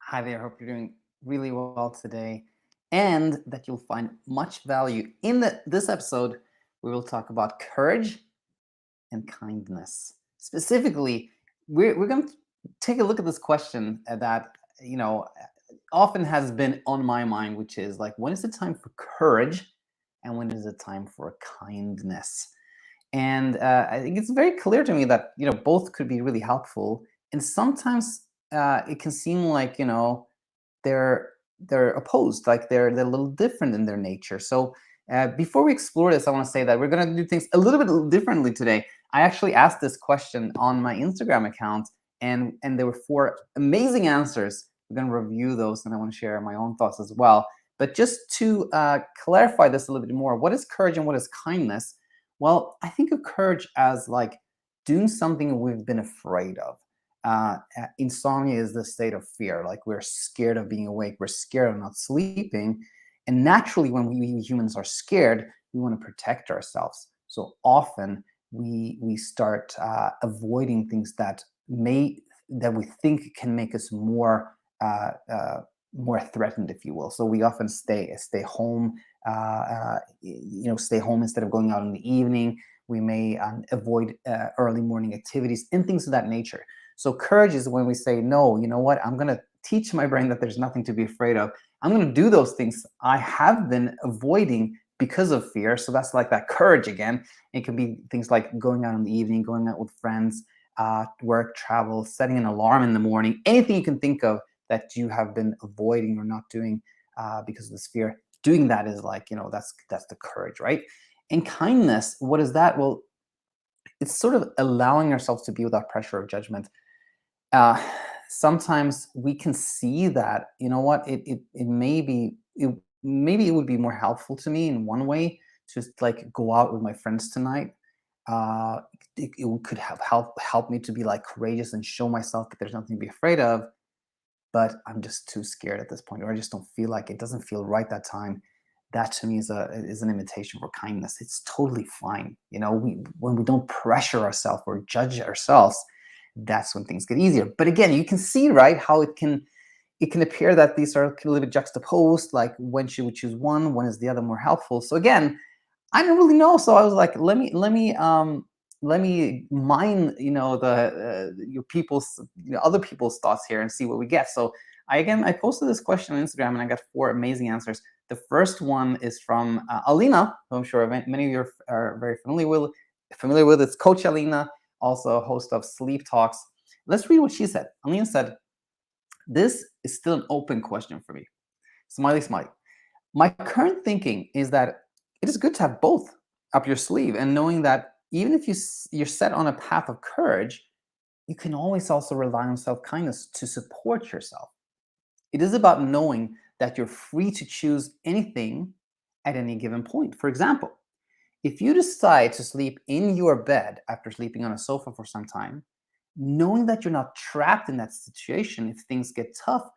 Hi there. Hope you're doing really well today and that you'll find much value. In this episode, we will talk about courage and kindness. Specifically, we're going to take a look at this question that, often has been on my mind, which is like, when is it time for courage and when is it time for kindness? And I think it's very clear to me that both could be really helpful, and sometimes it can seem like they're they're opposed, like they're a little different in their nature. So before we explore this, I want to say that we're going to do things a little bit differently today. I actually asked this question on my Instagram account, and there were four amazing answers. We're going to review those, and I want to share my own thoughts as well. But just to clarify this a little bit more, what is courage and what is kindness? Well, I think of courage as like doing something we've been afraid of. Insomnia is the state of fear. Like, we're scared of being awake, we're scared of not sleeping. And naturally, when we humans are scared, we want to protect ourselves. So often we start avoiding things that we think can make us uh, uh, more threatened, if you will. So we often stay home, stay home instead of going out in the evening. We may avoid early morning activities and things of that nature. So courage is when we say, no, you know what? I'm going to teach my brain that there's nothing to be afraid of. I'm going to do those things I have been avoiding because of fear. So that's like that courage again. It can be things like going out in the evening, going out with friends, work, travel, setting an alarm in the morning, anything you can think of that you have been avoiding or not doing because of this fear. Doing that is like, that's the courage, right? And kindness, what is that? Well, it's sort of allowing ourselves to be without pressure of judgment. uh, Sometimes we can see that, maybe it would be more helpful to me in one way to just like go out with my friends tonight. uh it could have help me to be like courageous and show myself that there's nothing to be afraid of, but I'm just too scared at this point, or I just don't feel like it doesn't feel right that time. That to me is an invitation for kindness. It's totally fine. When we don't pressure ourselves or judge ourselves, that's when things get easier. But again, you can see, right, how it can appear that these are a little bit juxtaposed. Like, when should we choose one? When is the other more helpful? So again, I didn't really know. So I was like, let me mine, your people's, other people's thoughts here and see what we get. So I posted this question on Instagram and I got four amazing answers. The first one is from Alina, who I'm sure many of you are very familiar with. It's Coach Alina, also a host of Sleep Talks. Let's read what she said. Alina said, "This is still an open question for me. Smiley, smiley. My current thinking is that it is good to have both up your sleeve, and knowing that even if you're set on a path of courage, you can always also rely on self-kindness to support yourself. It is about knowing that you're free to choose anything at any given point. For example, if you decide to sleep in your bed after sleeping on a sofa for some time, knowing that you're not trapped in that situation if things get tough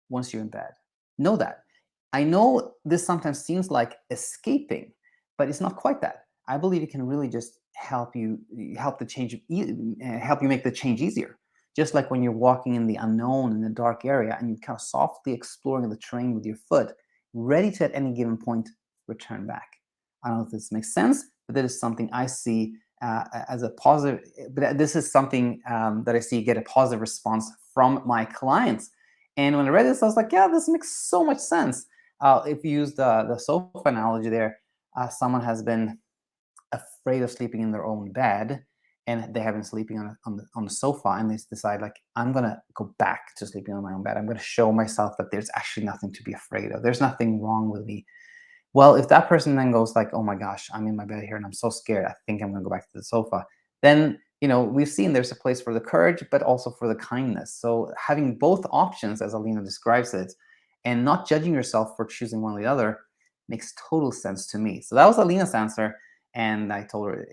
once you're in bed. Know that. I know this sometimes seems like escaping, but it's not quite that. I believe it can really just help you make the change easier. Just like when you're walking in the unknown in a dark area and you're kind of softly exploring the terrain with your foot, ready to at any given point return back. I don't know if this makes sense, but that is something I see as a positive. But this is something that I see get a positive response from my clients. And when I read this, I was like, yeah, this makes so much sense. If you use the sofa analogy there, someone has been afraid of sleeping in their own bed, and they have been sleeping on the sofa, and they decide, like, I'm gonna go back to sleeping on my own bed. I'm gonna show myself that there's actually nothing to be afraid of. There's nothing wrong with me. Well, if that person then goes like, oh my gosh, I'm in my bed here and I'm so scared, I think I'm gonna go back to the sofa, then we've seen there's a place for the courage, but also for the kindness. So having both options, as Alina describes it, and not judging yourself for choosing one or the other, makes total sense to me. So that was Alina's answer, and I told her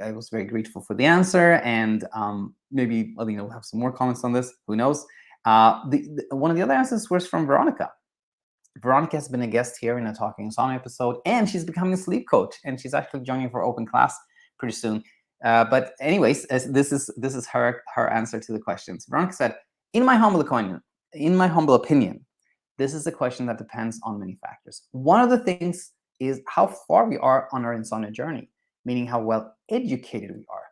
I was very grateful for the answer, and maybe Alina will have some more comments on this. Who knows? One of the other answers was from Veronica. Veronica has been a guest here in a Talking Insomnia episode, and she's becoming a sleep coach, and she's actually joining for open class pretty soon. But anyways, this is her answer to the questions. Veronica said, "In my humble opinion, in my humble opinion, this is a question that depends on many factors. One of the things is how far we are on our insomnia journey, meaning how well educated we are.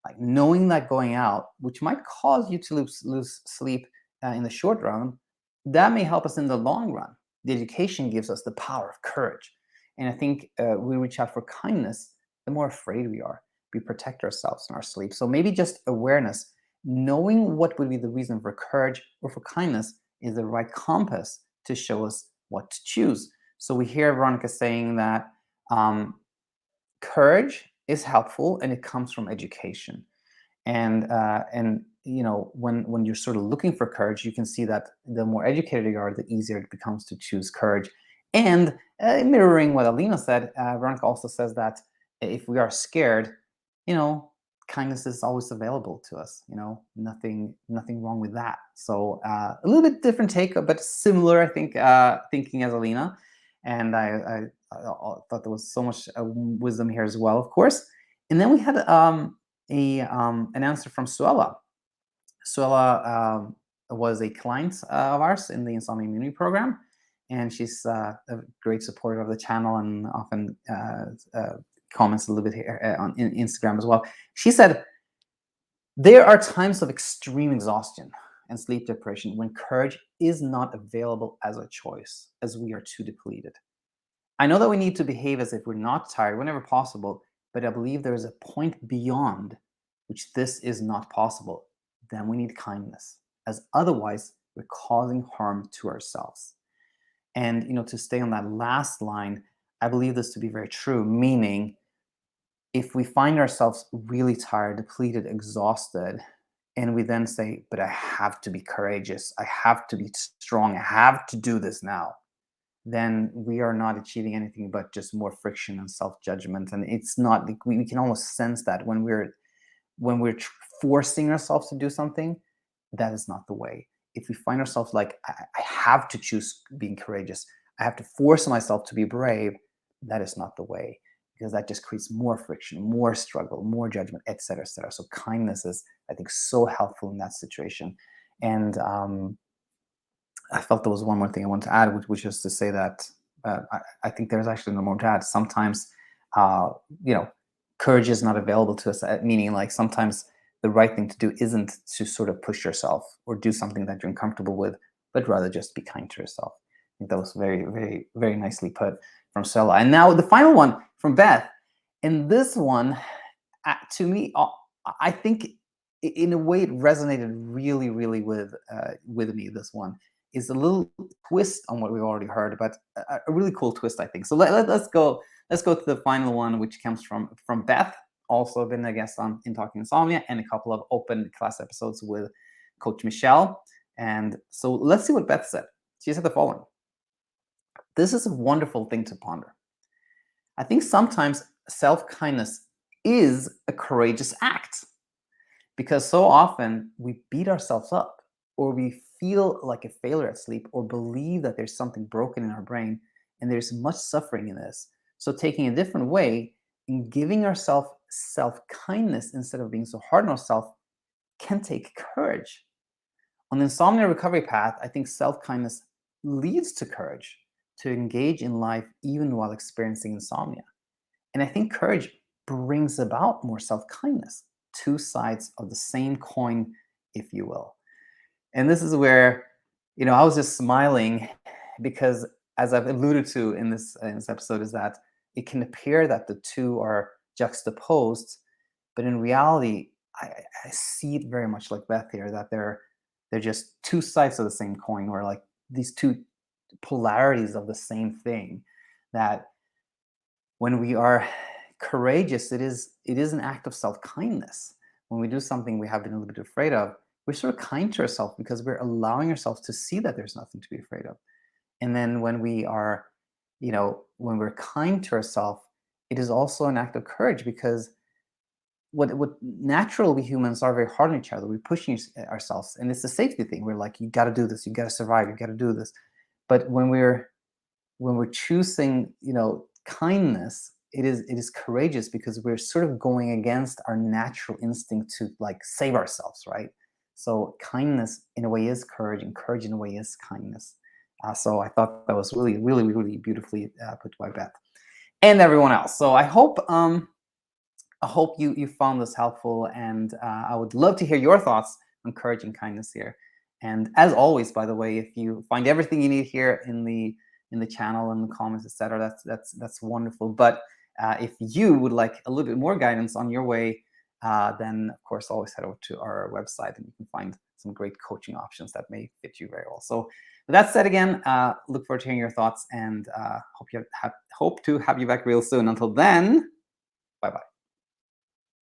Like knowing that going out, which might cause you to lose sleep in the short run, that may help us in the long run. The education gives us the power of courage. And I think we reach out for kindness, the more afraid we are. We protect ourselves in our sleep. So maybe just awareness, knowing what would be the reason for courage or for kindness is the right compass to show us what to choose. So we hear Veronica saying that um, courage is helpful and it comes from education. And when you're sort of looking for courage, you can see that the more educated you are, the easier it becomes to choose courage. And mirroring what Alina said, Veronica also says that if we are scared, you know, kindness is always available to us. Nothing wrong with that. So a little bit different take, but similar, I think, thinking as Alina. And I thought there was so much wisdom here as well, of course. And then we had an answer from Stella. Stella was a client of ours in the Insomnia Immunity program, and she's a great supporter of the channel and often comments a little bit here on Instagram as well. She said, there are times of extreme exhaustion and sleep deprivation when courage is not available as a choice, as we are too depleted. I know that we need to behave as if we're not tired whenever possible, but I believe there is a point beyond which this is not possible. Then we need kindness, as otherwise we're causing harm to ourselves. And to stay on that last line, I believe this to be very true, meaning if we find ourselves really tired, depleted, exhausted, and we then say, but I have to be courageous, I have to be strong, I have to do this now, then we are not achieving anything but just more friction and self-judgment. And it's not, we can almost sense that when we're forcing ourselves to do something, that is not the way. If we find ourselves like, I have to choose being courageous, I have to force myself to be brave, that is not the way, because that just creates more friction, more struggle, more judgment, etc., etc. So kindness is, I think, so helpful in that situation. And I felt there was one more thing I wanted to add, which was to say that I think there's actually no more to add. Sometimes, courage is not available to us, meaning like sometimes the right thing to do isn't to sort of push yourself or do something that you're uncomfortable with, but rather just be kind to yourself. I think that was very, very, very nicely put from Stella. And now the final one from Beth. And this one, to me, I think in a way it resonated really, really with me. This one is a little twist on what we've already heard, but a really cool twist, I think. So let's go to the final one, which comes from Beth, also been a guest on In Talking Insomnia and a couple of open class episodes with Coach Michelle. And so let's see what Beth said. She said the following: this is a wonderful thing to ponder. I think sometimes self-kindness is a courageous act, because so often we beat ourselves up, or we feel like a failure at sleep, or believe that there's something broken in our brain, and there's much suffering in this. So taking a different way and giving ourselves self-kindness instead of being so hard on ourselves can take courage. On the insomnia recovery path, I think self-kindness leads to courage to engage in life even while experiencing insomnia. And I think courage brings about more self-kindness, two sides of the same coin, if you will. And this is where, I was just smiling because, as I've alluded to in this episode, is that it can appear that the two are juxtaposed, but in reality, I see it very much like Beth here, that they're just two sides of the same coin, or like these two polarities of the same thing. That when we are courageous, it is an act of self-kindness. When we do something we have been a little bit afraid of, we're sort of kind to ourselves because we're allowing ourselves to see that there's nothing to be afraid of. And then when we are, when we're kind to ourselves, it is also an act of courage, because what natural we humans are very hard on each other. We're pushing ourselves, and it's a safety thing. We're like, you got to do this, you got to survive, you got to do this. But when we're choosing, kindness, it is courageous, because we're sort of going against our natural instinct to like save ourselves, right? So kindness in a way is courage, and courage in a way is kindness. So I thought that was really, really, really beautifully put by Beth and everyone else. So I hope you found this helpful, and I would love to hear your thoughts on courage and kindness here. And as always, by the way, if you find everything you need here in the channel, in the comments, etc., that's wonderful. But if you would like a little bit more guidance on your way, then of course always head over to our website, and you can find some great coaching options that may fit you very well. So with that said, again, look forward to hearing your thoughts, and hope to have you back real soon. Until then, bye bye.